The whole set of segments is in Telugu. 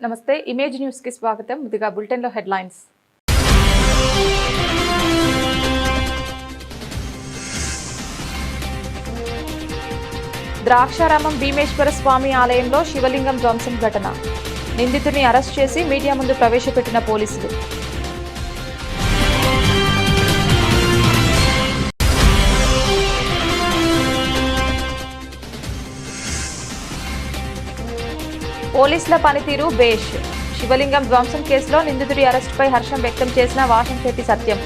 నమస్తే ఇమేజ్ న్యూస్ కి స్వాగతం. ముందుగా బులెటిన్ లో హెడ్లైన్స్. ద్రాక్షారామం భీమేశ్వర స్వామి ఆలయంలో శివలింగం ధ్వంసం ఘటన. నిందితుడిని అరెస్ట్ చేసి మీడియా ముందు ప్రవేశపెట్టిన పోలీసులు. పోలీసుల పనితీరు బేష్. శివలింగం ధ్వంసం కేసులో నిందితుడి అరెస్టుపై హర్షం వ్యక్తం చేసిన వాసంశెట్టి సత్యం.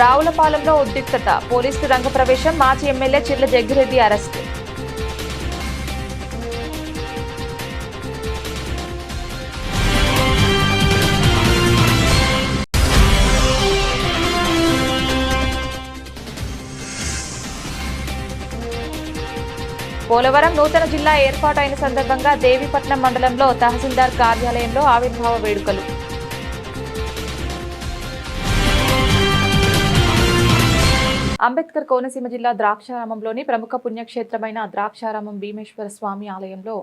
రావులపాలెంలో ఉద్రిక్తత. పోలీసులు రంగప్రవేశం. మాజీ ఎమ్మెల్యే చిర్ల జగ్గిరెడ్డి అరెస్ట్. పోలవరం నూతన జిల్లా ఏర్పాటైన సందర్భంగా దేవీపట్నం మండలంలో తహసీల్దార్ కార్యాలయంలో ఆవిర్భావ వేడుకలు. అంబేద్కర్ కోనసీమ జిల్లా ద్రాక్షారామంలోని ప్రముఖ పుణ్యక్షేత్రమైన ద్రాక్షారామం భీమేశ్వర స్వామి ఆలయంలో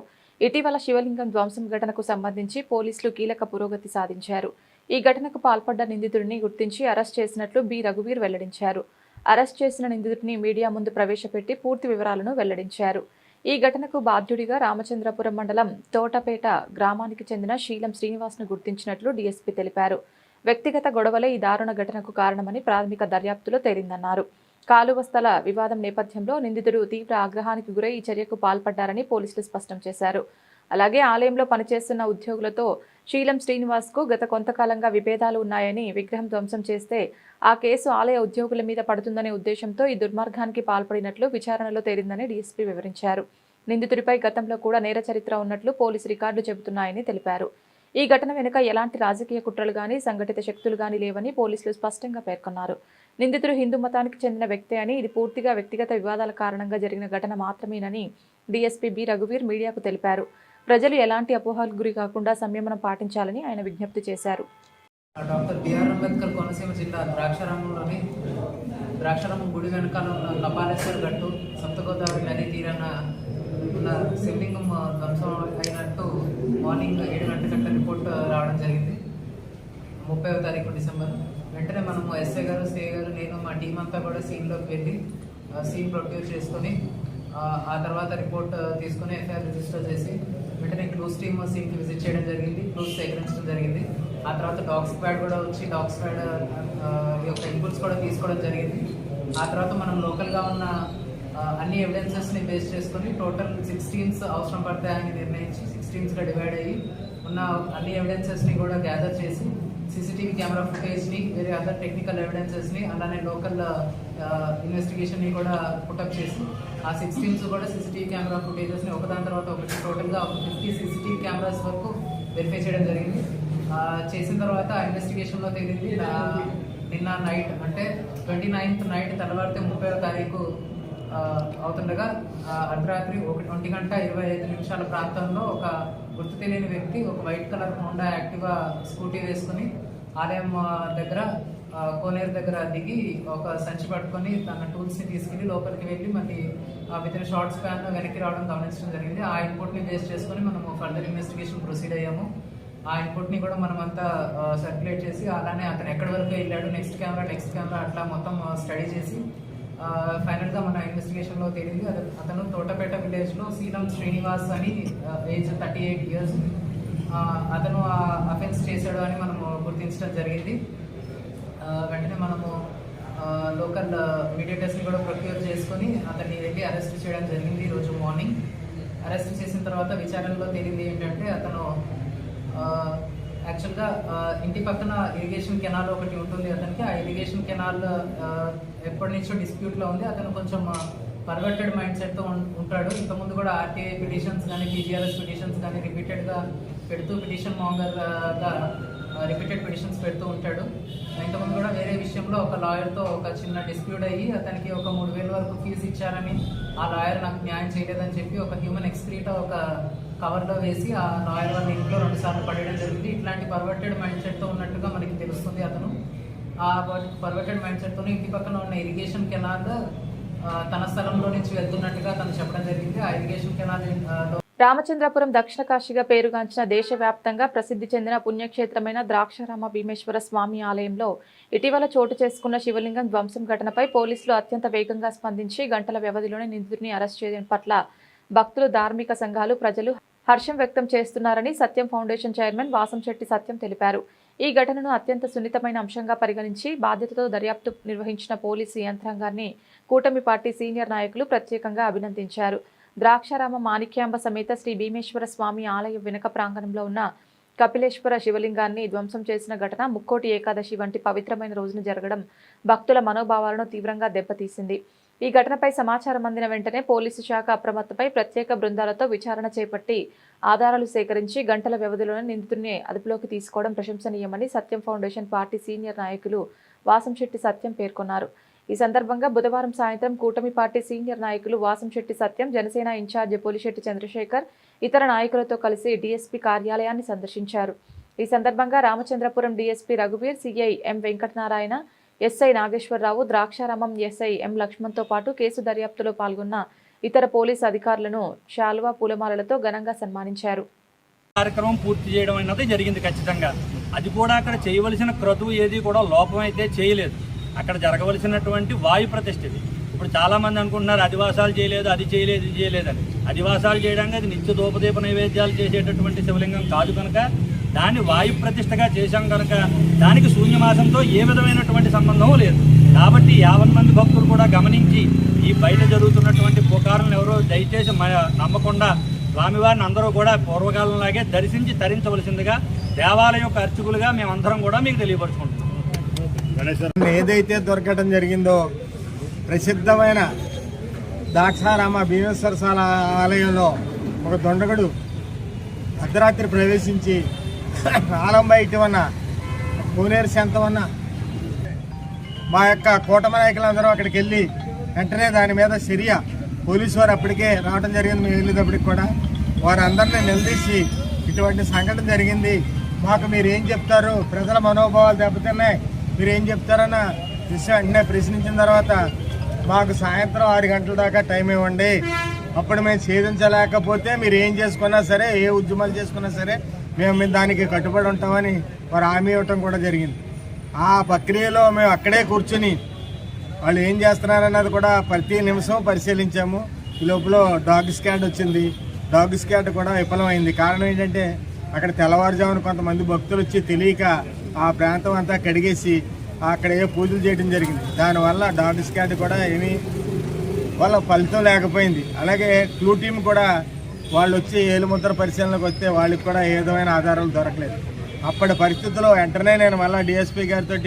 ఇటీవల శివలింగం ధ్వంసం ఘటనకు సంబంధించి పోలీసులు కీలక పురోగతి సాధించారు. ఈ ఘటనకు పాల్పడ్డ నిందితుడిని గుర్తించి అరెస్ట్ చేసినట్లు బి రఘువీర్ వెల్లడించారు. అరెస్ట్ చేసిన నిందితుడిని మీడియా ముందు ప్రవేశపెట్టి పూర్తి వివరాలను వెల్లడించారు. ఈ ఘటనకు బాధ్యుడిగా రామచంద్రపురం మండలం తోటపేట గ్రామానికి చెందిన శీలం శ్రీనివాస్ను గుర్తించినట్లు డీఎస్పీ తెలిపారు. వ్యక్తిగత గొడవలే ఈ దారుణ ఘటనకు కారణమని ప్రాథమిక దర్యాప్తులో తేలిందన్నారు. కాలువస్థల వివాదం నేపథ్యంలో నిందితుడు తీవ్ర ఆగ్రహానికి గురై ఈ చర్యకు పాల్పడ్డారని పోలీసులు స్పష్టం చేశారు. అలాగే ఆలయంలో పనిచేస్తున్న ఉద్యోగులతో శీలం శ్రీనివాస్కు గత కొంతకాలంగా విభేదాలు ఉన్నాయని, విగ్రహం ధ్వంసం చేస్తే ఆ కేసు ఆలయ ఉద్యోగుల మీద పడుతుందనే ఉద్దేశంతో ఈ దుర్మార్గానికి పాల్పడినట్లు విచారణలో తేలిందని డీఎస్పీ వివరించారు. నిందితుడిపై గతంలో కూడా నేర చరిత్ర ఉన్నట్లు పోలీసు రికార్డులు చెబుతున్నాయని తెలిపారు. ఈ ఘటన వెనుక ఎలాంటి రాజకీయ కుట్రలు గానీ, సంఘటిత శక్తులు గానీ లేవని పోలీసులు స్పష్టంగా పేర్కొన్నారు. నిందితుడు హిందూ మతానికి చెందిన వ్యక్తే అని, ఇది పూర్తిగా వ్యక్తిగత వివాదాల కారణంగా జరిగిన ఘటన మాత్రమేనని డీఎస్పీ బి రఘువీర్ మీడియాకు తెలిపారు. ప్రజలు ఎలాంటి అపోహలకు గురి కాకుండా సంయమనం పాటించాలని ఆయన విజ్ఞప్తి చేశారు. డాక్టర్ బిఆర్ అంబేద్కర్ కోనసీమ జిల్లా ద్రాక్షారామంలోని ద్రాక్షారామం గుడి వెనకాల ఉన్న కపాలేశ్వర గట్టు, సప్తగోదావరి నది తీరాన ఉన్న శివలింగం ధ్వంసం అయినట్టు మార్నింగ్ 7 గంటల రిపోర్ట్ రావడం జరిగింది. 30వ తారీఖు డిసెంబర్. వెంటనే మనము ఎస్ఐ గారు, సిఐ గారు, నేను మా టీం అంతా కూడా సీన్లోకి వెళ్ళి సీన్ ప్రొక్యూర్ చేసుకొని ఆ తర్వాత రిపోర్ట్ తీసుకుని ఎఫ్ఐఆర్ రిజిస్టర్ చేసి వెంటనే క్లూస్ టీమ్ సీన్కి విజిట్ చేయడం జరిగింది. క్లూస్ సేకరించడం జరిగింది. ఆ తర్వాత డాగ్ స్క్వాడ్ కూడా వచ్చి డాగ్ స్క్వాడ్ యొక్క ఇన్పుట్స్ కూడా తీసుకోవడం జరిగింది. ఆ తర్వాత మనం లోకల్గా ఉన్న అన్ని ఎవిడెన్సెస్ని బేస్ చేసుకొని టోటల్ 6 టీమ్స్ అవసరం పడతాయని నిర్ణయించి 6 టీమ్స్గా డివైడ్ అయ్యి ఉన్న అన్ని ఎవిడెన్సెస్ని కూడా గ్యాదర్ చేసి సీసీటీవీ కెమెరా ఫుటేజ్ని, వేరే అదర్ టెక్నికల్ ఎవిడెన్సెస్ని, అలానే లోకల్ ఇన్వెస్టిగేషన్ని కూడా పుటప్ చేసి ఆ 6 టీమ్స్ కూడా సీసీటీవీ కెమెరా ఫుటేజెస్ని ఒకదాని తర్వాత ఒకటి టోటల్గా 50 సీసీటీవీ కెమెరాస్ వరకు వెరిఫై చేయడం జరిగింది. చేసిన తర్వాత ఇన్వెస్టిగేషన్లో తేలింది నిన్న నైట్ అంటే 29th నైట్ తెల్లవారితే 30వ తారీఖు అవుతుండగా అర్ధరాత్రి 1:25 ప్రాంతంలో ఒక గుర్తు తెలియని వ్యక్తి ఒక white colour Honda Activa scooty వేసుకుని ఆలయం దగ్గర కోనేరు దగ్గర దిగి ఒక సంచి పట్టుకొని తన టూల్స్ని తీసుకెళ్ళి లోపలికి వెళ్ళి మళ్ళీ విత్ ఇన్ షార్ట్ స్పాన్ వెనక్కి రావడం గమనించడం జరిగింది. ఆ ఇన్పుట్ని బేస్ చేసుకొని మనము ఫర్దర్ ఇన్వెస్టిగేషన్ ప్రొసీడ్ అయ్యాము. ఆ ఇన్పుట్ని కూడా మనమంతా సర్క్యులేట్ చేసి అలానే అతను ఎక్కడి వరకు వెళ్ళాడు, నెక్స్ట్ కెమెరా అట్లా మొత్తం స్టడీ చేసి ఫైనల్గా మన ఇన్వెస్టిగేషన్లో తేలింది అతను తోటపేట విలేజ్లో శీలం శ్రీనివాస్ అని ఏజ్ 38 years అతను ఆ అఫెన్స్ చేశాడు అని మనము గుర్తించడం జరిగింది. వెంటనే మనము లోకల్ మీడియేటర్స్ని కూడా ప్రొక్యూర్ చేసుకొని అతన్ని వెళ్ళి అరెస్ట్ చేయడం జరిగింది. ఈరోజు మార్నింగ్ అరెస్ట్ చేసిన తర్వాత విచారణలో తేలింది ఏంటంటే అతను యాక్చువల్గా ఇంటి పక్కన ఇరిగేషన్ కెనాల్ ఒకటి ఉంటుంది అతనికి. ఆ ఇరిగేషన్ కెనాల్ ఎప్పటి నుంచో డిస్ప్యూట్లో ఉంది. అతను కొంచెం పర్వర్టెడ్ మైండ్ సెట్తో ఉంటాడు. ఇంతకుముందు కూడా ఆర్టీఐ పిటిషన్స్ కానీ, పీజీఆర్ఎస్ పిటిషన్స్ కానీ రిపీటెడ్గా పెడుతూ పిటిషన్ మాంగర్గా రిపీటెడ్ పిటిషన్స్ పెడుతూ ఉంటాడు. ఇంతకుముందు కూడా వేరే విషయంలో ఒక లాయర్తో ఒక చిన్న డిస్ప్యూట్ అయ్యి అతనికి ఒక 3,000 వరకు ఫీజు ఇచ్చారని, ఆ లాయర్ నాకు న్యాయం చేయలేదని చెప్పి ఒక హ్యూమన్ ఎక్స్క్రీట్ ఒక కవర్లో వేసి ఆ లాయర్ వాళ్ళ ఇంట్లో 2 సార్లు పడేయడం జరిగింది. ఇట్లాంటి పర్వర్టెడ్ మైండ్ సెట్తో ఉన్నట్టుగా మనకి తెలుస్తుంది అతను. ఆ పర్వర్టెడ్ మైండ్ సెట్తో ఇంటి పక్కన ఉన్న ఇరిగేషన్ కెనాల్ తన స్థలంలో నుంచి వెళ్తున్నట్టుగా తను చెప్పడం జరిగింది. ఆ ఇరిగేషన్ కెనాల్ రామచంద్రపురం దక్షిణ కాశీగా పేరుగాంచిన దేశవ్యాప్తంగా ప్రసిద్ధి చెందిన పుణ్యక్షేత్రమైన ద్రాక్షారామ భీమేశ్వర స్వామి ఆలయంలో ఇటీవల చోటు చేసుకున్న శివలింగం ధ్వంసం ఘటనపై పోలీసులు అత్యంత వేగంగా స్పందించి గంటల వ్యవధిలోనే నిందితుడిని అరెస్ట్ చేయడం పట్ల భక్తులు, ధార్మిక సంఘాలు, ప్రజలు హర్షం వ్యక్తం చేస్తున్నారని సత్యం ఫౌండేషన్ చైర్మన్ వాసంశెట్టి సత్యం తెలిపారు. ఈ ఘటనను అత్యంత సున్నితమైన అంశంగా పరిగణించి బాధ్యతతో దర్యాప్తు నిర్వహించిన పోలీసు యంత్రాంగాన్ని కూటమి పార్టీ సీనియర్ నాయకులు ప్రత్యేకంగా అభినందించారు. ద్రాక్షారామ మాణిక్యాంబ సమేత శ్రీ భీమేశ్వర స్వామి ఆలయం వెనుక ప్రాంగణంలో ఉన్న కపిలేశ్వర శివలింగాన్ని ధ్వంసం చేసిన ఘటన ముక్కోటి ఏకాదశి వంటి పవిత్రమైన రోజున జరగడం భక్తుల మనోభావాలను తీవ్రంగా దెబ్బతీసింది. ఈ ఘటనపై సమాచారం అందిన వెంటనే పోలీసు శాఖ అప్రమత్తపై ప్రత్యేక బృందాలతో విచారణ చేపట్టి ఆధారాలు సేకరించి గంటల వ్యవధిలోనే నిందితుడిని అదుపులోకి తీసుకోవడం ప్రశంసనీయమని సత్యం ఫౌండేషన్ పార్టీ సీనియర్ నాయకులు వాసంశెట్టి సత్యం పేర్కొన్నారు. ఈ సందర్భంగా బుధవారం సాయంత్రం కూటమి పార్టీ సీనియర్ నాయకులు వాసంశెట్టి సత్యం, జనసేన ఇన్ఛార్జి పోలిశెట్టి చంద్రశేఖర్ ఇతర నాయకులతో కలిసి డీఎస్పీ కార్యాలయాన్ని సందర్శించారు. ఈ సందర్భంగా రామచంద్రపురం డీఎస్పీ రఘువీర్, CI M Venkatanarayana, SI Nageswararao, Draksharamam SI M లక్ష్మణ్తో పాటు కేసు దర్యాప్తులో పాల్గొన్న ఇతర పోలీసు అధికారులను శాలువా, పూలమాలలతో ఘనంగా సన్మానించారు. కార్యక్రమం పూర్తి చేయడం అనేది జరిగింది. ఖచ్చితంగా అది కూడా అక్కడ చేయవలసిన క్రతువు ఏది కూడా లోపం అయితే చేయలేదు. అక్కడ జరగవలసినటువంటి వాయు ప్రతిష్ఠ ఇది. ఇప్పుడు చాలామంది అనుకుంటున్నారు అధివాసాలు చేయలేదు, అది చేయలేదు, ఇది చేయలేదని. అధివాసాలు చేయడానికి అది నిత్య ధూపదీప నైవేద్యాలు చేసేటటువంటి శివలింగం కాదు కనుక దాన్ని వాయు ప్రతిష్టగా చేశాం కనుక దానికి శూన్యమాసంతో ఏ విధమైనటువంటి సంబంధం లేదు. కాబట్టి 50 మంది భక్తులు కూడా గమనించి ఈ బయట జరుగుతున్నటువంటి పుకారులను ఎవరో దయచేసి నమ్మకుండా స్వామివారిని అందరూ కూడా పూర్వకాలంలాగే దర్శించి తరించవలసిందిగా దేవాలయం యొక్క అర్చకులుగా మేమందరం కూడా మీకు తెలియపరుచుకుంటున్నాం. ఏదైతే దొరకడం జరిగిందో ప్రసిద్ధమైన ద్రాక్షారామ భీమేశ్వర ఆలయంలో ఒక దొండగుడు అర్ధరాత్రి ప్రవేశించి ఆలంబ ఇటీవన్న కోనేరు శాంతవన్న మా యొక్క కూటమి నాయకులందరూ అక్కడికి వెళ్ళి వెంటనే దాని మీద చర్య పోలీసు వారు అప్పటికే రావడం జరిగింది. మేము వెళ్ళేటప్పటికి కూడా వారందరినీ నిలదీసి ఇటువంటి సంఘటన జరిగింది, మాకు మీరు ఏం చెప్తారు, ప్రజల మనోభావాలు దెబ్బతిన్నాయి, మీరు ఏం చెప్తారన్న విషయం వెంటనే ప్రశ్నించిన తర్వాత మాకు సాయంత్రం 6 గంటల దాకా టైం ఇవ్వండి, అప్పుడు మేము ఛేదించలేకపోతే మీరు ఏం చేసుకున్నా సరే, ఏ ఉద్యమాలు చేసుకున్నా సరే మేము దానికి కట్టుబడి ఉంటామని వారు హామీ ఇవ్వటం కూడా జరిగింది. ఆ ప్రక్రియలో మేము అక్కడే కూర్చుని వాళ్ళు ఏం చేస్తున్నారన్నది కూడా ప్రతి నిమిషం పరిశీలించాము. ఈ లోపల డాగ్ స్క్వాడ్ వచ్చింది. డాగ్ స్క్వాడ్ కూడా విఫలమైంది. కారణం ఏంటంటే అక్కడ తెల్లవారుజామున కొంతమంది భక్తులు వచ్చి తెలియక ఆ ప్రాంతం అంతా కడిగేసి అక్కడ ఏ పూజలు చేయడం జరిగింది. దానివల్ల డాగ్ స్క్వాడ్ కూడా ఏమీ వాళ్ళ ఫలితం లేకపోయింది. అలాగే క్లూ టీమ్ కూడా వాళ్ళు వచ్చి ఏలుముద్ర పరిశీలనకు వస్తే వాళ్ళకి కూడా ఏ విధమైన ఆధారాలు దొరకలేదు. అప్పటి పరిస్థితుల్లో వెంటనే నేను మళ్ళీ డిఎస్పీ గారితో,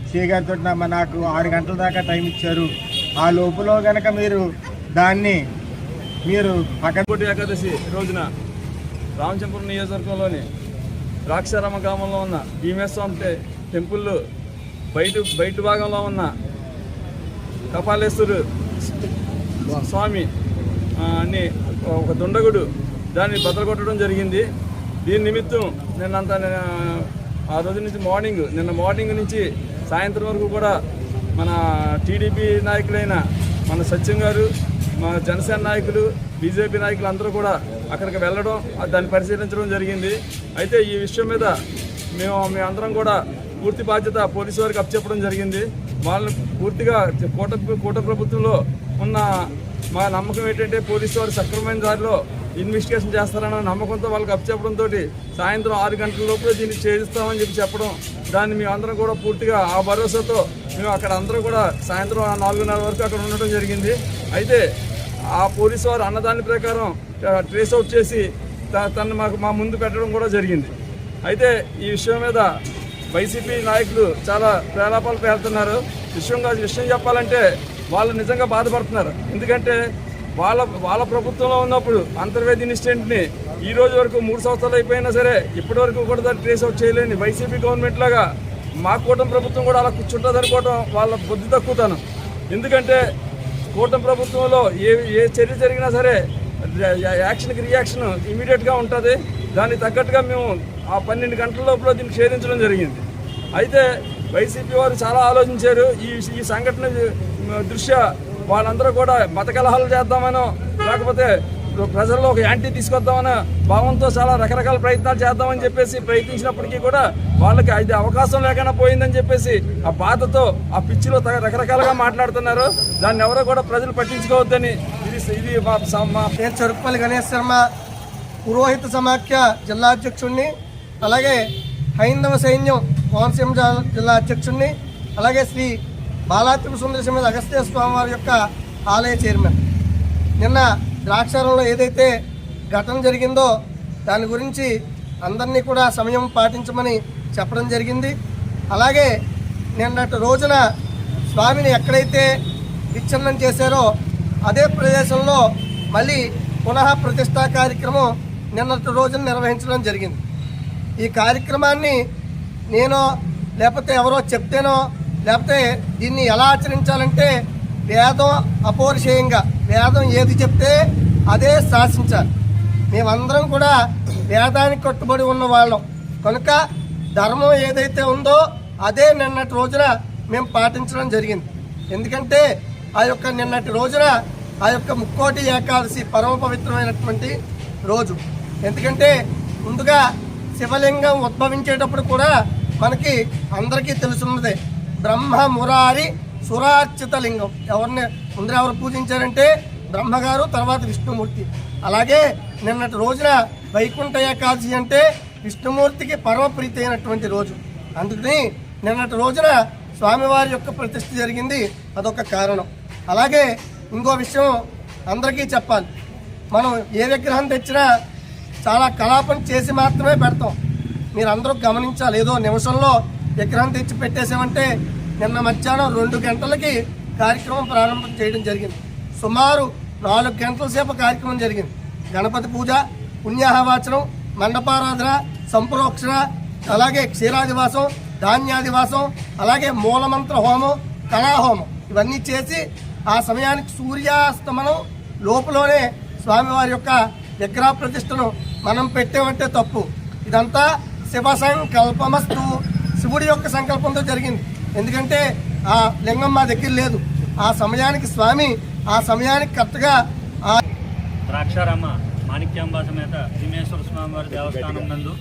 సిఐ గారితో నాకు 6 గంటల దాకా టైం ఇచ్చారు. ఆ లోపులో కనుక మీరు దాన్ని ముక్కోటి ఏకాదశి రోజున రామచంద్రపురం నియోజకవర్గంలోని ద్రాక్షారామ గ్రామంలో ఉన్న భీమేశ్వర టెంపుల్ బయట భాగంలో ఉన్న కపాలేశ్వరు స్వామి అని ఒక దుండగుడు దాన్ని బద్దలుకొట్టడం జరిగింది. దీని నిమిత్తం నిన్నంతా ఆ రోజు నుంచి నిన్న మార్నింగ్ నుంచి సాయంత్రం వరకు కూడా మన టీడీపీ నాయకులైన మన సత్యం గారు, మన జనసేన నాయకులు, బీజేపీ నాయకులు అందరూ కూడా అక్కడికి వెళ్ళడం, దాన్ని పరిశీలించడం జరిగింది. అయితే ఈ విషయం మీద మేమందరం కూడా పూర్తి బాధ్యత పోలీసు వారికి అప్పచెప్పడం జరిగింది. వాళ్ళని పూర్తిగా కూట ప్రభుత్వంలో ఉన్న మా నమ్మకం ఏంటంటే పోలీసు వారు సక్రమమైన దారిలో ఇన్వెస్టిగేషన్ చేస్తారన్న నమ్మకంతో వాళ్ళకి అప్పచెప్పడంతో సాయంత్రం 6 గంటల లోపల దీన్ని ఛేదిస్తామని చెప్పడం, దాన్ని మేమందరం కూడా పూర్తిగా ఆ భరోసాతో మేము అక్కడ అందరూ కూడా సాయంత్రం 4:30 వరకు అక్కడ ఉండటం జరిగింది. అయితే ఆ పోలీసు వారు అన్నదాని ప్రకారం ట్రేస్ అవుట్ చేసి తను మా ముందు పెట్టడం కూడా జరిగింది. అయితే ఈ విషయం మీద వైసీపీ నాయకులు చాలా ప్రేలాపాలు పేరుతున్నారు. విషయం చెప్పాలంటే వాళ్ళు నిజంగా బాధపడుతున్నారు. ఎందుకంటే వాళ్ళ ప్రభుత్వంలో ఉన్నప్పుడు అంతర్వేది ఇన్సిడెంట్ని ఈ రోజు వరకు 3 సంవత్సరాలు అయిపోయినా సరే ఇప్పటి వరకు కూడా దాన్ని ట్రేస్ అవుట్ చేయలేని వైసీపీ గవర్నమెంట్ లాగా మా కూటమి ప్రభుత్వం కూడా అలా కూర్చుంటుంది అనుకోవడం వాళ్ళ బుద్ధి తక్కువతాను. ఎందుకంటే కూటమి ప్రభుత్వంలో ఏ చర్య జరిగినా సరే యాక్షన్కి రియాక్షన్ ఇమీడియట్గా ఉంటుంది. దానికి తగ్గట్టుగా మేము ఆ 12 గంటల లోపల దీన్ని ఛేదించడం జరిగింది. అయితే వైసీపీ వారు చాలా ఆలోచించారు. ఈ సంఘటన దృష్ట్యా వాళ్ళందరూ కూడా మత కలహాలు చేద్దామనో లేకపోతే ప్రజల్లో ఒక యాంటీ తీసుకొద్దామన్న భావంతో చాలా రకరకాల ప్రయత్నాలు చేద్దామని చెప్పేసి ప్రయత్నించినప్పటికీ కూడా వాళ్ళకి అది అవకాశం లేకుండా పోయిందని చెప్పేసి ఆ బాధతో ఆ పిచ్చిలో రకరకాలుగా మాట్లాడుతున్నారు. దాన్ని ఎవరో కూడా ప్రజలు పట్టించుకోవద్దని ఇది నేను చెరుకుపల్లి గణేష్ శర్మ పురోహిత సమాఖ్య జిల్లా అధ్యక్షుడిని, అలాగే హైందవ సైన్యం కోనసీమ జిల్లా అధ్యక్షుడిని, అలాగే శ్రీ బాలాత్రిపుర సుందరి సమేత అగస్త్య స్వామి వారి యొక్క ఆలయ చైర్మన్. నిన్న ద్రాక్షారంలో ఏదైతే ఘటన జరిగిందో దాని గురించి అందరినీ కూడా సమయం పాటించమని చెప్పడం జరిగింది. అలాగే నిన్నటి రోజున స్వామిని ఎక్కడైతే విచ్ఛిన్నం చేశారో అదే ప్రదేశంలో మళ్ళీ పునః ప్రతిష్టా కార్యక్రమం నిన్నటి రోజున నిర్వహించడం జరిగింది. ఈ కార్యక్రమాన్ని నేనో లేకపోతే ఎవరో చెప్తేనో లేకపోతే దీన్ని ఎలా ఆచరించాలంటే వేదం అపౌరుషేయంగా వేదం ఏది చెప్తే అదే శాసించాలి. మేమందరం కూడా వేదానికి కట్టుబడి ఉన్న వాళ్ళం కనుక ధర్మం ఏదైతే ఉందో అదే నిన్నటి రోజున మేము పాటించడం జరిగింది. ఎందుకంటే ఆ యొక్క నిన్నటి రోజున ఆ యొక్క ముక్కోటి ఏకాదశి పరమ పవిత్రమైనటువంటి రోజు. ఎందుకంటే ముందుగా శివలింగం ఉద్భవించేటప్పుడు కూడా మనకి అందరికీ తెలుసున్నదే, బ్రహ్మ మురారి సురార్చిత లింగం. ముందర ఎవరు పూజించారంటే బ్రహ్మగారు, తర్వాత విష్ణుమూర్తి. అలాగే నిన్నటి రోజున వైకుంఠ ఏకాదశి అంటే విష్ణుమూర్తికి పరమ ప్రీతి అయినటువంటి రోజు. అందుకని నిన్నటి రోజున స్వామివారి యొక్క ప్రతిష్ఠ జరిగింది, అదొక కారణం. అలాగే ఇంకో విషయం అందరికీ చెప్పాలి, మనం ఏ విగ్రహం తెచ్చినా చాలా కలాపం చేసి మాత్రమే పెడతాం. మీరు అందరూ గమనించాలి. ఏదో నిమిషంలో విగ్రహం తెచ్చి పెట్టేసామంటే నిన్న మధ్యాహ్నం 2 గంటలకి కార్యక్రమం ప్రారంభం చేయడం జరిగింది. సుమారు 4 గంటల సేపు కార్యక్రమం జరిగింది. గణపతి పూజ, పుణ్యాహవాచనం, మండపారాధన, సంప్రోక్షణ, అలాగే క్షీరాదివాసం, ధాన్యాదివాసం, అలాగే మూలమంత్ర హోమం, కళాహోమం ఇవన్నీ చేసి ఆ సమయానికి సూర్యాస్తమనం లోపులోనే స్వామివారి యొక్క విగ్రహ ప్రతిష్టను మనం పెట్టామంటే తప్పు. ఇదంతా శివ సంకల్పమస్తు, శివుడి యొక్క సంకల్పంతో జరిగింది. ఎందుకంటే ఆ లింగం మా దగ్గర లేదు. ఆ సమయానికి స్వామి ఆ సమయానికి కరెక్ట్గా ద్రాక్షారామ మాణిక్యాంబా సమేత భీమేశ్వర స్వామివారి దేవస్థానం నందు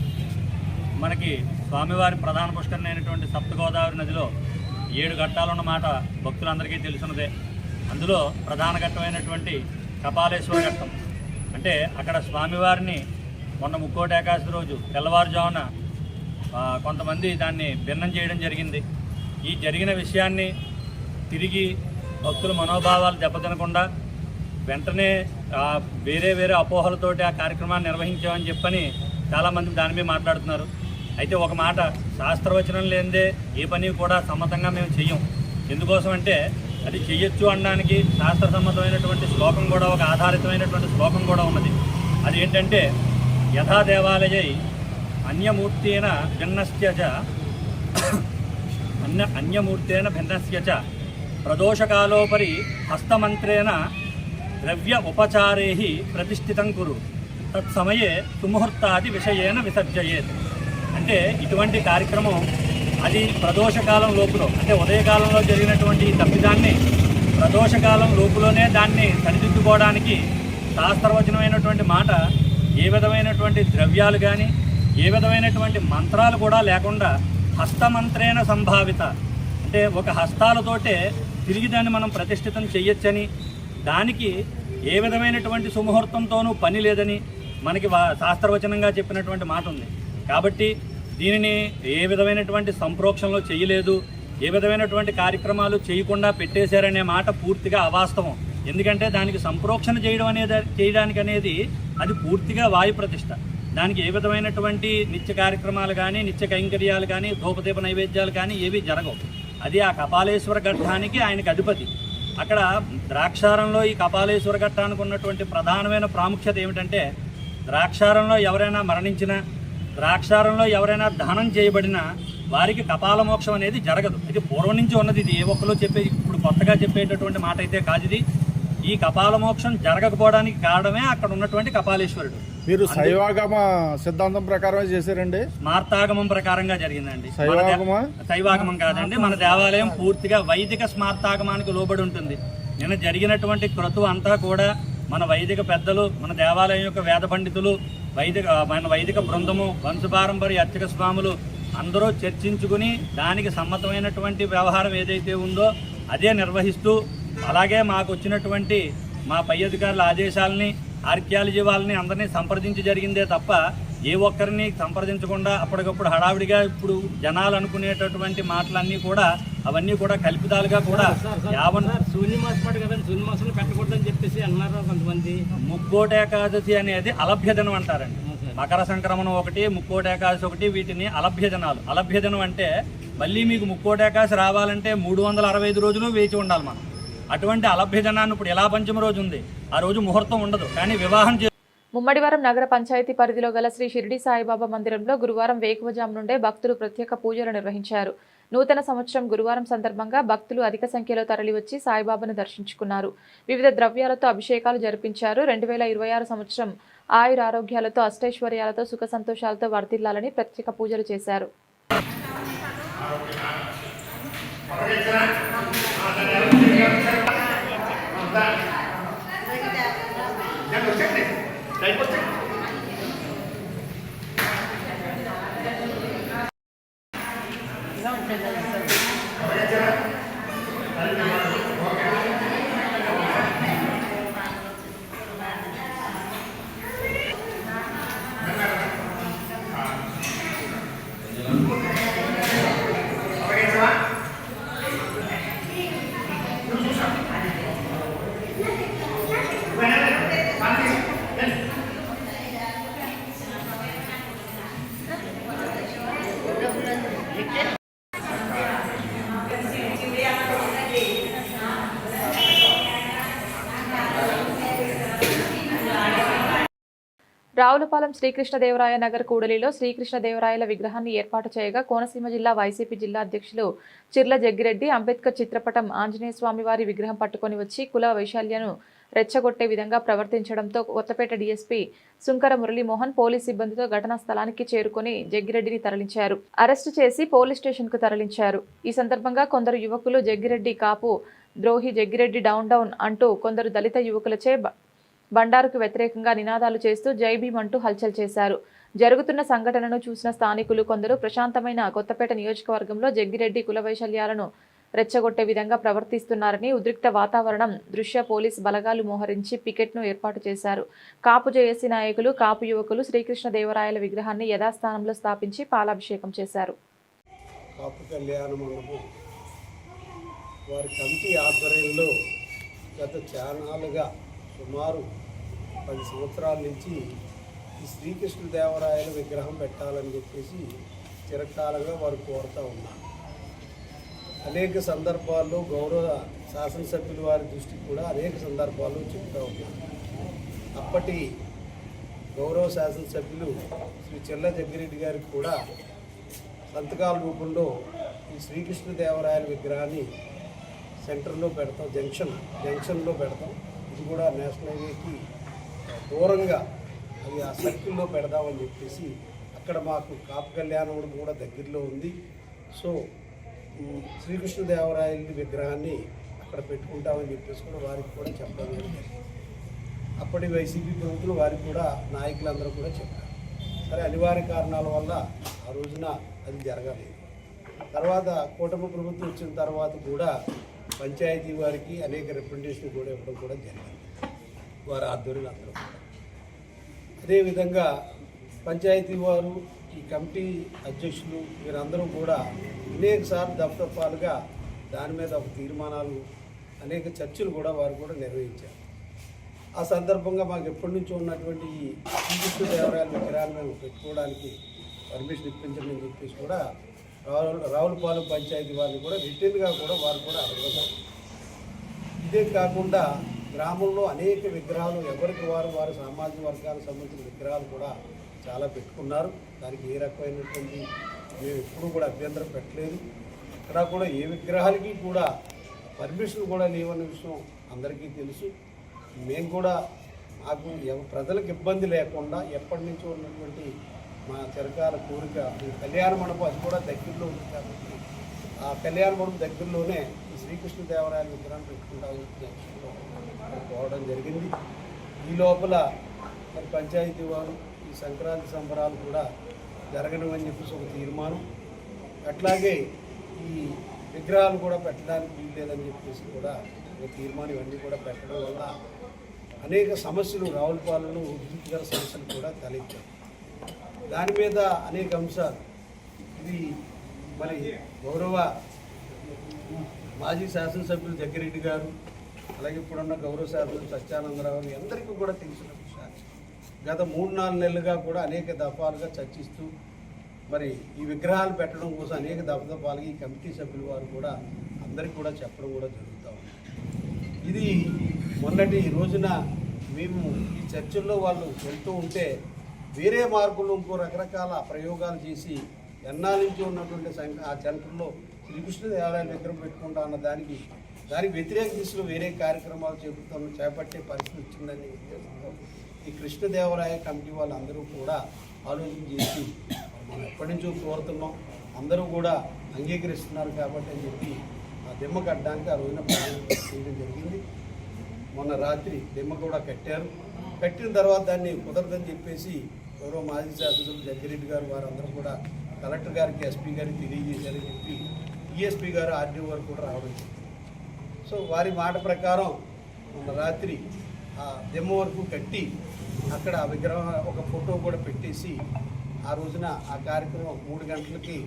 మనకి స్వామివారి ప్రధాన పుష్కరిణి అయినటువంటి సప్తగోదావరి నదిలో 7 ఘట్టాలున్న మాట భక్తులందరికీ తెలుసున్నదే. అందులో ప్రధాన ఘట్టమైనటువంటి కపాలేశ్వర ఘట్టం అంటే అక్కడ స్వామివారిని మొన్న ముక్కోటి ఏకాదశి రోజు తెల్లవారుజామున కొంతమంది దాన్ని భిన్నం చేయడం జరిగింది. ఈ జరిగిన విషయాన్ని తిరిగి భక్తుల మనోభావాలు దెబ్బతినకుండా వెంటనే వేరే అపోహలతోటి ఆ కార్యక్రమాన్ని నిర్వహించామని చెప్పని చాలామంది దాని మీద మాట్లాడుతున్నారు. అయితే ఒక మాట, శాస్త్రవచనం లేనిదే ఏ పని కూడా సమ్మతంగా మేము చెయ్యం. ఎందుకోసం అంటే అది చెయ్యొచ్చు అనడానికి శాస్త్రసమ్మతమైనటువంటి శ్లోకం కూడా, ఒక ఆధారితమైనటువంటి శ్లోకం కూడా ఉన్నది. అది ఏంటంటే యథా దేవాలయై అన్యమూర్తేన భిన్నస్య చ అన్యమూర్తేన భిన్నస్య చ ప్రదోషకాలోపరి హస్తమంత్రేణ ద్రవ్య ఉపచారైః ప్రతిష్ఠితం కురు తత్సమయే సుముహూర్తాది విషయేన విసర్జయేత్. అంటే ఇటువంటి కార్యక్రమం అది ప్రదోషకాలం లోపులో, అంటే ఉదయకాలంలో జరిగినటువంటి ఈ తప్పిదాన్ని ప్రదోషకాలం లోపులోనే దాన్ని సరిదిద్దుకోవడానికి శాస్త్రవచనమైనటువంటి మాట, ఏ విధమైనటువంటి ద్రవ్యాలు కానీ ఏ విధమైనటువంటి మంత్రాలు కూడా లేకుండా హస్తమంత్రేణ సంభావిత, అంటే ఒక హస్తాలతోటే తిరిగి దాన్ని మనం ప్రతిష్ఠితం చెయ్యొచ్చని, దానికి ఏ విధమైనటువంటి సుముహూర్తంతోనూ పని లేదని మనకి శాస్త్రవచనంగా చెప్పినటువంటి మాట ఉంది. కాబట్టి దీనిని ఏ విధమైనటువంటి సంప్రోక్షణలో చేయలేదు, ఏ విధమైనటువంటి కార్యక్రమాలు చేయకుండా పెట్టేశారనే మాట పూర్తిగా అవాస్తవం. ఎందుకంటే దానికి సంప్రోక్షణ చేయడానికి అనేది అది పూర్తిగా వాయు ప్రతిష్ఠ. దానికి ఏ విధమైనటువంటి నిత్య కార్యక్రమాలు కానీ నిత్య కైంకర్యాలు కానీ ధూపదీప నైవేద్యాలు కానీ ఏవి జరగవు. అది ఆ కపాలేశ్వర ఘట్టానికి ఆయనకు అధిపతి. అక్కడ ద్రాక్షారంలో ఈ కపాలేశ్వర ఘట్టానికి ఉన్నటువంటి ప్రధానమైన ప్రాముఖ్యత ఏమిటంటే, ద్రాక్షారంలో ఎవరైనా మరణించినా, ద్రాక్షారంలో ఎవరైనా దహనం చేయబడినా వారికి కపాల మోక్షం అనేది జరగదు. ఇది పూర్వం నుంచి ఉన్నది. ఇది ఏ ఒక్కరు ఇప్పుడు కొత్తగా చెప్పేటటువంటి మాట అయితే కాదు. ఇది ఈ కపాల మోక్షం జరగకపోవడానికి కారణమే అక్కడ ఉన్నటువంటి కపాలేశ్వరుడు. మీరు శైవాగమ సిద్ధాంతం ప్రకారమే చేశారండి? స్మార్తాగమం ప్రకారంగా జరిగిందండి. శైవాగమం కాదండి, మన దేవాలయం పూర్తిగా వైదిక స్మార్తాగమానికి లోబడి ఉంటుంది. నిన్న జరిగినటువంటి క్రతువు అంతా కూడా మన వైదిక పెద్దలు, మన దేవాలయం యొక్క వేద పండితులు, మన వైదిక బృందము, వంశపారంపర్య అర్చక స్వాములు అందరూ చర్చించుకుని దానికి సమ్మతమైనటువంటి వ్యవహారం ఏదైతే ఉందో అదే నిర్వహిస్తూ, అలాగే మాకు వచ్చినటువంటి మా పై అధికారుల ఆదేశాలని, ఆర్కియాలజీ వాళ్ళని అందరినీ సంప్రదించి జరిగిందే తప్ప ఏ ఒక్కరిని సంప్రదించకుండా అప్పటికప్పుడు హడావిడిగా ఇప్పుడు జనాలు అనుకునేటటువంటి మాటలన్నీ కూడా అవన్నీ కూడా కల్పితాలుగా కూడా శూన్యమాసం కదండి, శూన్యమాసంలో పెట్టకూడదని చెప్పేసి అన్నారు కొంతమంది. ముక్కోటి ఏకాదశి అనేది అలభ్యజనం అంటారండి. మకర సంక్రమణం ఒకటి, ముక్కోటి ఏకాదశి ఒకటి, వీటిని అలభ్యజనాలు. అలభ్యజనం అంటే మళ్ళీ మీకు ముక్కోటి ఏకాదశి రావాలంటే 365 రోజులు వేచి ఉండాలి మనం. అటువంటి అలభ్యజనాన్ని ఇప్పుడు ఎలా పంచమ రోజు ఉంది, ఆ రోజు ముహూర్తం ఉండదు, కానీ వివాహం ముమ్మడివారం నగర పంచాయతీ పరిధిలో గల శ్రీ షిరిడి సాయిబాబా మందిరంలో గురువారం వేకువజాము నుండే భక్తులు ప్రత్యేక పూజలు నిర్వహించారు. నూతన సంవత్సరం గురువారం సందర్భంగా భక్తులు అధిక సంఖ్యలో తరలివచ్చి సాయిబాబాను దర్శించుకున్నారు. వివిధ ద్రవ్యాలతో అభిషేకాలు జరిపించారు. 2026 సంవత్సరం ఆయురారోగ్యాలతో, అష్టైశ్వర్యాలతో, సుఖ సంతోషాలతో వర్ధిల్లాలని ప్రత్యేక పూజలు చేశారు. రావులపాలెం శ్రీకృష్ణదేవరాయ నగర్ కూడలిలో శ్రీకృష్ణదేవరాయల విగ్రహాన్ని ఏర్పాటు చేయగా కోనసీమ జిల్లా వైసీపీ జిల్లా అధ్యక్షులు చిర్ల జగ్గిరెడ్డి అంబేద్కర్ చిత్రపటం, ఆంజనేయ స్వామి వారి విగ్రహం పట్టుకొని వచ్చి కుల వైశాల్యను రెచ్చగొట్టే విధంగా ప్రవర్తించడంతో కొత్తపేట డీఎస్పీ సుంకర మురళీమోహన్ పోలీస్ సిబ్బందితో ఘటనా స్థలానికి చేరుకుని జగ్గిరెడ్డిని తరలించారు. అరెస్టు చేసి పోలీస్ స్టేషన్ కు తరలించారు. ఈ సందర్భంగా కొందరు యువకులు జగ్గిరెడ్డి కాపు ద్రోహి, జగ్గిరెడ్డి డౌన్ డౌన్ అంటూ కొందరు దళిత యువకులచే బండారుకు వ్యతిరేకంగా నినాదాలు చేస్తూ జై భీమ్ అంటూ హల్చల్ చేశారు. జరుగుతున్న సంఘటనను చూసిన స్థానికులు కొందరు ప్రశాంతమైన కొత్తపేట నియోజకవర్గంలో జగ్గిరెడ్డి కుల వైశల్యాలను రెచ్చగొట్టే విధంగా ప్రవర్తిస్తున్నారని ఉద్రిక్త వాతావరణం దృష్ట్యా పోలీస్ బలగాలు మోహరించి పికెట్ను ఏర్పాటు చేశారు. కాపు జేఏసీ నాయకులు, కాపు యువకులు శ్రీకృష్ణదేవరాయల విగ్రహాన్ని యథాస్థానంలో స్థాపించి పాలాభిషేకం చేశారు. కాపు కళ్యాణ మండపం వారి కమిటీ ఆధ్వర్యంలో గత చానాలుగా సుమారు 10 సంవత్సరాల నుంచి ఈ శ్రీకృష్ణదేవరాయల విగ్రహం పెట్టాలని చెప్పేసి చిరకాలంగా వారు కోరుతూ ఉన్నారు. అనేక సందర్భాల్లో గౌరవ శాసనసభ్యుల వారి దృష్టికి కూడా అనేక సందర్భాల్లో చెప్తూ ఉన్నారు. అప్పటి గౌరవ శాసనసభ్యులు శ్రీ చిర్ల జగ్గిరెడ్డి గారికి కూడా సంతకాల రూపంలో ఈ శ్రీకృష్ణదేవరాయల విగ్రహాన్ని సెంటర్లో పెడతాం, జంక్షన్లో పెడతాం. ఇది కూడా నేషనల్ హైవేకి దూరంగా అది ఆ సర్కిల్లో పెడదామని చెప్పేసి అక్కడ మాకు కాపు కళ్యాణం కూడా దగ్గరలో ఉంది. సో శ్రీకృష్ణదేవరాయల విగ్రహాన్ని అక్కడ పెట్టుకుంటామని చెప్పేసి కూడా వారికి కూడా చెప్పడం జరిగింది. అప్పటి వైసీపీ ప్రభుత్వం వారికి కూడా నాయకులందరూ కూడా చెప్పారు. సరే, అనివార్య కారణాల వల్ల ఆ రోజున అది జరగలేదు. తర్వాత కూటమి ప్రభుత్వం వచ్చిన తర్వాత కూడా పంచాయతీ వారికి అనేక రిప్రజెంటేషన్ కూడా ఇవ్వడం కూడా జరిగింది వారి ఆధ్వర్యంలో అందరూ. అదేవిధంగా పంచాయతీ వారు, ఈ కమిటీ అధ్యక్షులు వీరందరూ కూడా అనేక సార్లు దఫదఫాలుగా దాని మీద ఒక తీర్మానాలు, అనేక చర్చలు కూడా వారు కూడా నిర్వహించారు. ఆ సందర్భంగా మాకు ఎప్పటి నుంచో ఉన్నటువంటి ఈ శ్రీకృష్ణదేవరాయల విగ్రహాన్ని మేము పెట్టుకోవడానికి పర్మిషన్ ఇప్పించమని చెప్పేసి కూడా రావులపాలెం పంచాయతీ వారిని కూడా రిటర్న్గా కూడా వారు కూడా అడగడం. ఇదే కాకుండా గ్రామంలో అనేక విగ్రహాలు ఎవరికి వారు సామాజిక వర్గాలకు సంబంధించిన విగ్రహాలు కూడా చాలా పెట్టుకున్నారు. దానికి ఏ రకమైనటువంటి మేము ఎప్పుడూ కూడా అభ్యంతరం పెట్టలేదు. ఇక్కడ కూడా ఏ విగ్రహాలకి కూడా పర్మిషన్ కూడా లేవన్న విషయం అందరికీ తెలుసు. మేము కూడా మాకు ప్రజలకు ఇబ్బంది లేకుండా ఎప్పటి నుంచో ఉన్నటువంటి మా చిరకాల కోరిక ఈ కళ్యాణ మండపం అది కూడా దగ్గరలో ఉంది కాబట్టి ఆ కళ్యాణ మండపం దగ్గరలోనే ఈ శ్రీకృష్ణదేవరాయల విగ్రహం పెట్టుకుంటామని పోవడం జరిగింది. ఈ లోపల మరి పంచాయతీ వారు ఈ సంక్రాంతి సంబరాలు కూడా జరగనివని చెప్పేసి ఒక తీర్మానం, అట్లాగే ఈ విగ్రహాలు కూడా పెట్టడానికి వీల్లేదని చెప్పేసి కూడా ఒక తీర్మానం, ఇవన్నీ కూడా పెట్టడం వల్ల అనేక సమస్యలు రావులపాలెంలో ఉద్రిక్తకర సమస్యలు కూడా తలెత్తాయి. దాని మీద అనేక అంశాలు ఇది మరి గౌరవ మాజీ శాసనసభ్యులు జగ్గిరెడ్డి గారు, అలాగే ఇప్పుడున్న గౌరవ శాసనసభ్యులు సత్యానందరావు అందరికీ కూడా తెలిసిన విషయాలు. గత 3-4 నెలలుగా కూడా అనేక దఫాలుగా చర్చిస్తూ మరి ఈ విగ్రహాలు పెట్టడం కోసం అనేక దఫాలుగా ఈ కమిటీ సభ్యుల వారు కూడా అందరికీ కూడా చెప్పడం కూడా జరుగుతూ ఉంది. ఇది మొన్నటి రోజున మేము ఈ చర్చల్లో వాళ్ళు వెళ్తూ ఉంటే వేరే మార్గంలో ఇంకో రకరకాల ప్రయోగాలు చేసి ఎన్నాళ్ళ నుంచి ఉన్నటువంటి ఆ సెంటర్లో శ్రీకృష్ణదేవరాయల విగ్రహం పెట్టుకుంటా అన్న దానికి వ్యతిరేక దిశలో వేరే కార్యక్రమాలు చేపట్టే పరిస్థితి వచ్చిందని ఉద్దేశంతో ఈ కృష్ణదేవరాయ కమిటీ వాళ్ళందరూ కూడా ఆలోచన చేసి మనం ఎప్పటి నుంచో కోరుతున్నాం, అందరూ కూడా అంగీకరిస్తున్నారు కాబట్టి అని చెప్పి ఆ దిమ్మ కట్టడానికి ఆ రోజున ప్రారంభం చేయడం జరిగింది. మొన్న రాత్రి దిమ్మ కూడా కట్టారు. కట్టిన తర్వాత దాన్ని కుదరదని చెప్పేసి గౌరవ మాజీ శాసనసభ్యులు జగ్గిరెడ్డి గారు వారందరూ కూడా కలెక్టర్ గారికి, ఎస్పీ గారికి తెలియజేశారని చెప్పి ఈఎస్పీ గారు, ఆర్డీఓ గారు కూడా రావడం జరిగింది. సో వారి మాట ప్రకారం మొన్న రాత్రి ఆ దిమ్మ వరకు కట్టి అక్కడ ఆ విగ్రహం ఒక ఫోటో కూడా పెట్టేసి ఆ రోజున ఆ కార్యక్రమం 3 గంటలకి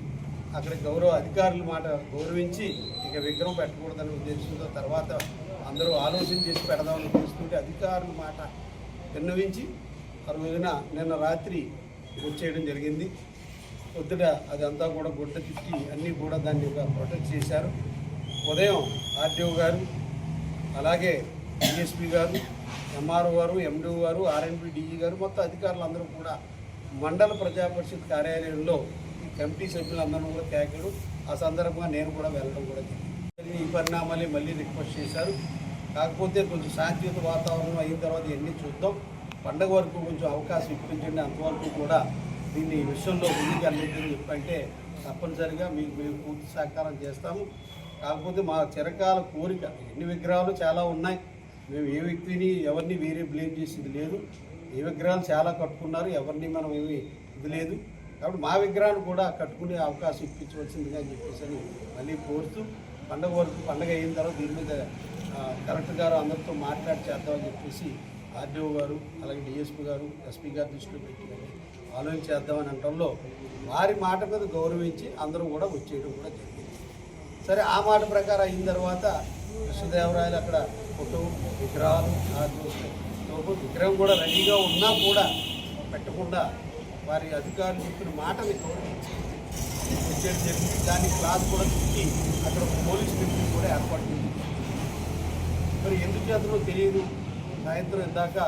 అక్కడ గౌరవ అధికారుల మాట గౌరవించి ఇక విగ్రహం పెట్టకూడదని ఉద్దేశంతో తర్వాత అందరూ ఆలోచన చేసి పెడదామని తెలుసుకుంటే అధికారుల మాట విన్నవించి ఆ రోజున నిన్న రాత్రి వచ్చేయడం జరిగింది. పొద్దుట అదంతా కూడా గుడ్డ తిట్టి అన్నీ కూడా దాన్ని ప్రొటెక్ట్ చేశారు. ఉదయం ఆర్డీఓ గారు, అలాగే డిఎస్పీ గారు, ఎంఆర్ఓ గారు, ఎండిఓ గారు, ఆర్ఎండ్బి డిఈ గారు మొత్తం అధికారులు అందరూ కూడా మండల ప్రజాపరిషత్ కార్యాలయంలో ఈ కమిటీ సభ్యులందరూ కూడా కేకలు. ఆ సందర్భంగా నేను కూడా వెళ్ళడం కూడా జరిగింది. ఈ పరిణామాలే మళ్ళీ రిక్వెస్ట్ చేశారు. కాకపోతే కొంచెం శాంతియుత వాతావరణం అయిన తర్వాత ఇవన్నీ చూద్దాం, పండగ వరకు కొంచెం అవకాశం ఇప్పించండి, అంతవరకు కూడా దీన్ని విషయంలో ముందుకు వెళ్ళిందని చెప్పంటే తప్పనిసరిగా మీకు మేము పూర్తి సహకారం చేస్తాము. కాకపోతే మా చిరకాల కోరిక, ఎన్ని విగ్రహాలు చాలా ఉన్నాయి, మేము ఏ వ్యక్తిని ఎవరిని వేరే బ్లేమ్ చేసేది లేదు. ఏ విగ్రహాలు చాలా కట్టుకున్నారు, ఎవరిని మనం ఏమి ఇది లేదు. కాబట్టి మా విగ్రహాన్ని కూడా కట్టుకునే అవకాశం ఇప్పించవలసిందిగా అని చెప్పేసి మళ్ళీ కోరుతూ పండగ వరకు, పండగ అయిన తర్వాత దీని మీద కలెక్టర్ గారు అందరితో మాట్లాడి చేద్దామని చెప్పేసి ఆర్డీఓ గారు, అలాగే డిఎస్పీ గారు, ఎస్పీ గారు దృష్టిలో పెట్టి ఆలోచన చేద్దామని అనడంలో వారి మాట మీద గౌరవించి అందరూ కూడా వచ్చేయడం కూడా జరిగింది. సరే, ఆ మాట ప్రకారం అయిన తర్వాత కృష్ణదేవరాయలు అక్కడ ఫోటో, విగ్రహాలు విగ్రహం కూడా రెడీగా ఉన్నా కూడా పెట్టకుండా వారి అధికారులు చెప్పిన మాటని గౌరవించి వచ్చేది జరిగింది. దాన్ని క్లాస్ కూడా తిట్టి అక్కడ ఒక పోలీస్ డిప్యూటీ కూడా ఏర్పాటు చేసింది. మరి ఎందుకు చేతనో తెలియదు, సాయంత్రం ఇందాక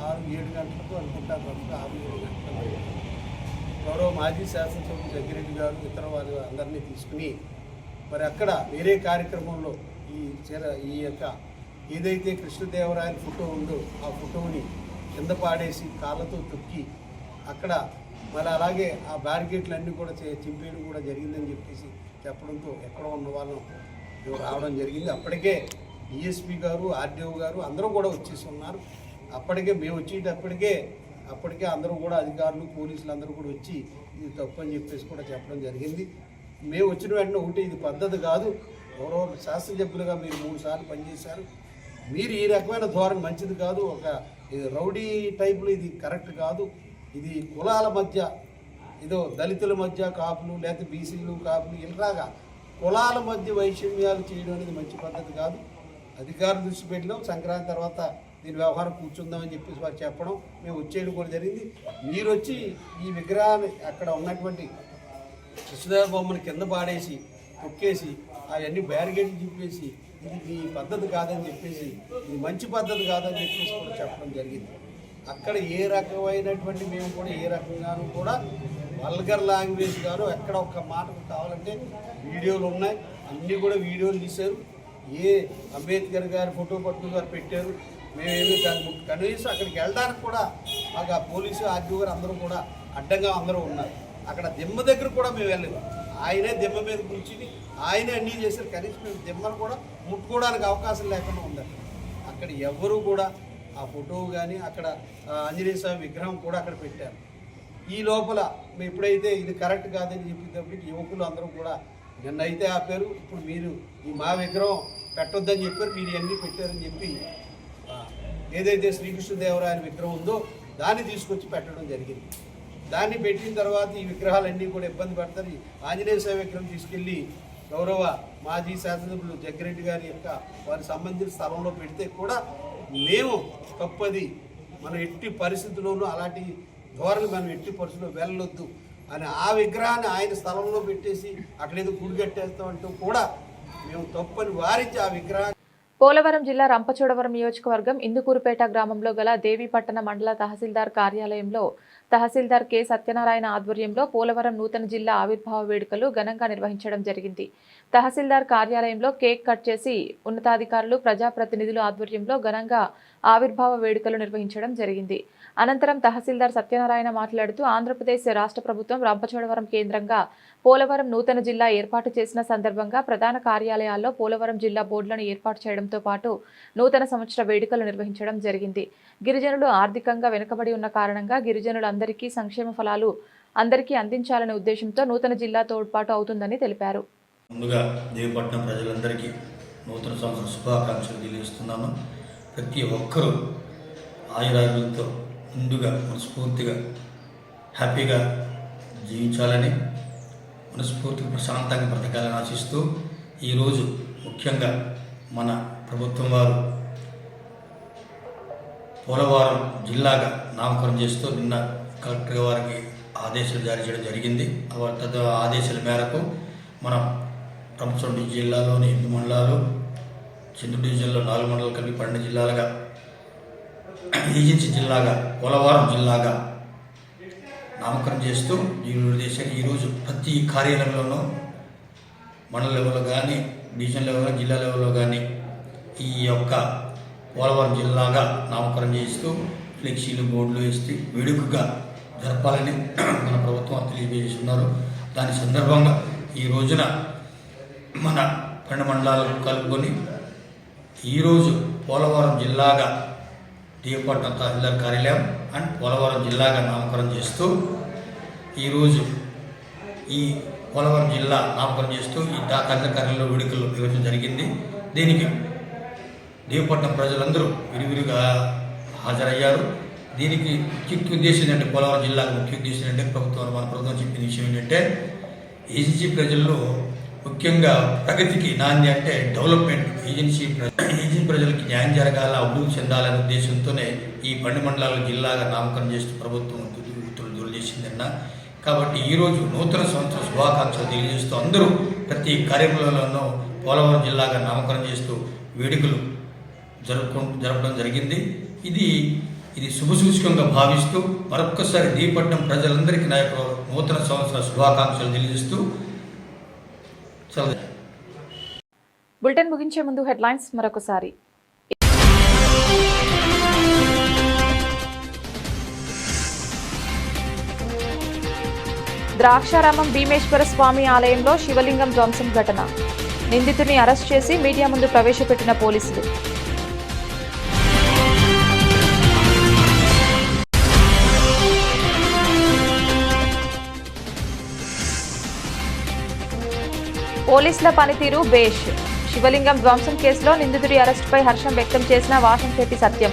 6-7 గంటలకు అనుకుంటా, 6-7 గంటలకు గౌరవ మాజీ శాసనసభ్యులు జగ్గిరెడ్డి గారు ఇతర వారి అందరినీ తీసుకుని మరి అక్కడ వేరే కార్యక్రమంలో ఈ యొక్క ఏదైతే కృష్ణదేవరాయల ఫోటో ఉందో ఆ ఫోటోని కింద పాడేసి కాళ్ళతో తొక్కి అక్కడ మళ్ళీ అలాగే ఆ బ్యారికేడ్లన్నీ కూడా చింపేయడం కూడా జరిగిందని చెప్పేసి చెప్పడంతో ఎక్కడ ఉన్న వాళ్ళం రావడం జరిగింది. అప్పటికే డిఎస్పీ గారు, ఆర్డీఓ గారు అందరూ కూడా వచ్చేసి ఉన్నారు. అప్పటికే మేము అప్పటికే అందరూ కూడా అధికారులు, పోలీసులు అందరూ కూడా వచ్చి ఇది తప్పు అని చెప్పేసి కూడా చెప్పడం జరిగింది. మేము వచ్చిన వెంటనే ఒకటి, ఇది పద్ధతి కాదు, గౌరవ శాసనసభ్యులుగా మీరు 3 సార్లు పనిచేశారు, మీరు ఈ రకమైన ధోరణి మంచిది కాదు, ఒక రౌడీ టైపులో ఇది కరెక్ట్ కాదు, ఇది కులాల మధ్య, ఏదో దళితుల మధ్య కాపులు, లేకపోతే బీసీలు కాపులు ఇలాగా కులాల మధ్య వైషమ్యాలు చేయడం అనేది మంచి పద్ధతి కాదు. అధికారులు దృష్టి పెట్టినాం, సంక్రాంతి తర్వాత దీని వ్యవహారం కూర్చుందామని చెప్పేసి వారు చెప్పడం, మేము వచ్చేయడం కూడా జరిగింది. మీరు వచ్చి ఈ విగ్రహాన్ని అక్కడ ఉన్నటువంటి కృష్ణదేవ బొమ్మని కింద పాడేసి తొక్కేసి అవన్నీ బ్యారికేడ్లు చెప్పేసి ఇది మీ పద్ధతి కాదని చెప్పేసి, ఇది మంచి పద్ధతి కాదని చెప్పేసి కూడా చెప్పడం జరిగింది. అక్కడ ఏ రకమైనటువంటి మేము కూడా ఏ రకంగానూ కూడా వల్గర్ లాంగ్వేజ్ గారు ఎక్కడ ఒక్క మాటకు కావాలంటే వీడియోలు ఉన్నాయి, అన్నీ కూడా వీడియోలు తీశారు. ఏ అంబేద్కర్ గారి ఫోటో పట్టుకు గారు పెట్టారు, మేమేమి దాన్ని కనీసం అక్కడికి వెళ్ళడానికి కూడా మాకు ఆ పోలీసు ఆర్డీఓ గారు అందరూ కూడా అడ్డంగా అందరూ ఉన్నారు. అక్కడ దిమ్మ దగ్గర కూడా మేము వెళ్ళలేదు. ఆయనే దిమ్మ మీద కూర్చుని ఆయనే అన్నీ చేశారు. కనీసం మేము దిమ్మను కూడా ముట్టుకోవడానికి అవకాశం లేకుండా ఉందండి. అక్కడ ఎవరు కూడా ఆ ఫోటో కానీ అక్కడ ఆంజనేయ స్వామి విగ్రహం కూడా అక్కడ పెట్టారు. ఈ లోపల మేము ఎప్పుడైతే ఇది కరెక్ట్ కాదని చెప్పేటప్పటికి యువకులు అందరూ కూడా నిన్నైతే ఆపారు, ఇప్పుడు మీరు ఈ మా విగ్రహం పెట్టొద్దని చెప్పారు, మీరు ఇవన్నీ పెట్టారని చెప్పి ఏదైతే శ్రీకృష్ణదేవరాయల విగ్రహం ఉందో దాన్ని తీసుకొచ్చి పెట్టడం జరిగింది. దాన్ని పెట్టిన తర్వాత ఈ విగ్రహాలన్నీ కూడా ఇబ్బంది పడతారు. ఆంజనేయ స్వామి విగ్రహం తీసుకెళ్ళి గౌరవ మాజీ శాసనసభ్యులు జగ్గిరెడ్డి గారి యొక్క వారికి సంబంధించిన స్థలంలో పెడితే కూడా మేము తప్పది, మనం ఎట్టి పరిస్థితుల్లోనూ అలాంటి ధోరణి మనం ఎట్టి పరిస్థితుల్లో వెళ్ళొద్దు అని ఆ విగ్రహాన్ని ఆయన స్థలంలో పెట్టేసి అక్కడేదో గుడి కట్టేస్తామంటూ కూడా మేము తప్పని వారించి ఆ విగ్రహాన్ని. పోలవరం జిల్లా రంపచోడవరం నియోజకవర్గం ఇందుకూరుపేట గ్రామంలో గల దేవీపట్టణ మండల తహసీల్దార్ కార్యాలయంలో తహసీల్దార్ కె సత్యనారాయణ ఆధ్వర్యంలో పోలవరం నూతన జిల్లా ఆవిర్భావ వేడుకలు ఘనంగా నిర్వహించడం జరిగింది. తహసీల్దార్ కార్యాలయంలో కేక్ కట్ చేసి ఉన్నతాధికారులు ప్రజాప్రతినిధుల ఆధ్వర్యంలో ఘనంగా ఆవిర్భావ వేడుకలు నిర్వహించడం జరిగింది. అనంతరం తహసీల్దార్ సత్యనారాయణ మాట్లాడుతూ ఆంధ్రప్రదేశ్ రాష్ట్ర ప్రభుత్వం రంపచోడవరం కేంద్రంగా పోలవరం నూతన జిల్లా ఏర్పాటు చేసిన సందర్భంగా ప్రధాన కార్యాలయాల్లో పోలవరం జిల్లా బోర్డులను ఏర్పాటు చేయడంతో పాటు నూతన సంవత్సర వేడుకలు నిర్వహించడం జరిగింది. గిరిజనులు ఆర్థికంగా వెనుకబడి ఉన్న కారణంగా గిరిజనులందరికీ సంక్షేమ ఫలాలు అందరికీ అందించాలనే ఉద్దేశంతో నూతన జిల్లా తోడ్పాటు అవుతుందని తెలిపారు. ముందుగా దేవపట్నం ప్రజలందరికీ నూతన సంవత్సర శుభాకాంక్షలు తెలియజేస్తున్నాను. ప్రతి ఒక్కరూ ఆయురారోగ్యంతో ముందుగా మనస్ఫూర్తిగా హ్యాపీగా జీవించాలని, మనస్ఫూర్తిగా ప్రశాంతంగా బ్రతకాలని ఆశిస్తూ ఈరోజు ముఖ్యంగా మన ప్రభుత్వం వారు పోలవరం జిల్లాగా నామకరణం చేస్తూ నిన్న కలెక్టర్ వారికి ఆదేశాలు జారీ చేయడం జరిగింది. ఆదేశాల మేరకు మనం రంపచోడవరం జిల్లాలోని 8 మండలాలు, చింతూరు డివిజన్లో 4 మండలాలు కలిపి 12 జిల్లాలుగా, ఏజెన్సీ జిల్లాగా పోలవరం జిల్లాగా నామకరణం చేస్తూ ఈరోజు ప్రతి కార్యాలయంలోనూ మండల లెవెల్లో కానీ, డివిజన్ లెవెల్లో, జిల్లా లెవెల్లో కానీ ఈ యొక్క పోలవరం జిల్లాగా నామకరణం చేస్తూ ఫ్లెక్సీలు, బోర్డులు వేసి వేడుకగా జరపాలని మన ప్రభుత్వం తెలియజేస్తున్నారు. దాని సందర్భంగా ఈ రోజున మన 12 మండలాలు కలుపుకొని ఈరోజు పోలవరం జిల్లాగా దేవపట్నం తహసీల్దార్ కార్యాలయం అండ్ పోలవరం జిల్లాగా నామకరణం చేస్తూ ఈరోజు ఈ పోలవరం జిల్లా నామకరణం చేస్తూ ఈ తహసీల్దార్ కార్యాలయంలో వేడుకలు నిర్వహించడం జరిగింది. దీనికి దేవపట్నం ప్రజలందరూ విరివిరిగా హాజరయ్యారు. దీనికి ముఖ్య ఉద్దేశం ఏంటంటే, పోలవరం జిల్లాకు ముఖ్య ఉద్దేశం ఏంటంటే మన ప్రభుత్వం చెప్పిన విషయం ఏంటంటే, ఏజెన్సీ ప్రజల్లో ముఖ్యంగా ప్రగతికి నాంది అంటే డెవలప్మెంట్, ఏజెన్సీ ప్రజలకి న్యాయం జరగాల, అభివృద్ధి చెందాలనే ఉద్దేశంతోనే ఈ 12 మండలాల జిల్లాగా నామకరణం చేస్తూ ప్రభుత్వం ఉత్తర్వులు చేసిందన్న. కాబట్టి ఈరోజు నూతన సంవత్సర శుభాకాంక్షలు తెలియజేస్తూ అందరూ ప్రతి కార్యక్రమంలోనూ పోలవరం జిల్లాగా నామకరణం చేస్తూ వేడుకలు జరపడం జరిగింది. ఇది శుభసూచకంగా భావిస్తూ మరొక్కసారి దేవపట్నం ప్రజలందరికీ నా యొక్క నూతన సంవత్సర శుభాకాంక్షలు తెలియజేస్తూ బులెటిన్ ముగించే ముందు హెడ్లైన్స్ మరొకసారి. ద్రాక్షారామం భీమేశ్వర స్వామి ఆలయంలో శివలింగం ధ్వంసం ఘటన. నిందితుడిని అరెస్ట్ చేసి మీడియా ముందు ప్రవేశపెట్టిన పోలీసులు. పోలీసుల పనితీరు బేష్. శివలింగం ధ్వంసం కేసులో నిందితుడి అరెస్టుపై హర్షం వ్యక్తం చేసిన వాసంశెట్టి సత్యం.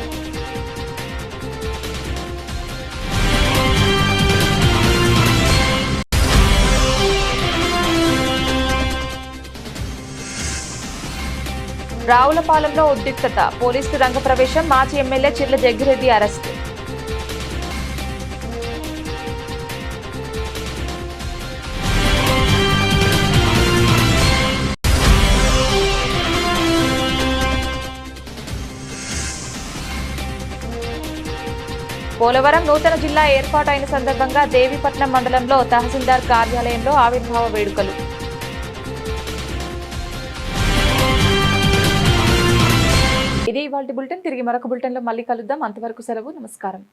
రావులపాలెంలో ఉద్రిక్తత. పోలీసులు రంగప్రవేశం. మాజీ ఎమ్మెల్యే చిర్ల జగ్గిరెడ్డి అరెస్టు. పోలవరం నూతన జిల్లా ఏర్పాటైన సందర్భంగా దేవీపట్నం మండలంలో తహసీల్దార్ కార్యాలయంలో ఆవిర్భావ వేడుకలు. ఇది ఇవాల్టి బులెటిన్. తిరిగి మరొక బులెటిన్లో మళ్ళీ కలుద్దాం. అంతవరకు సెలవు. నమస్కారం.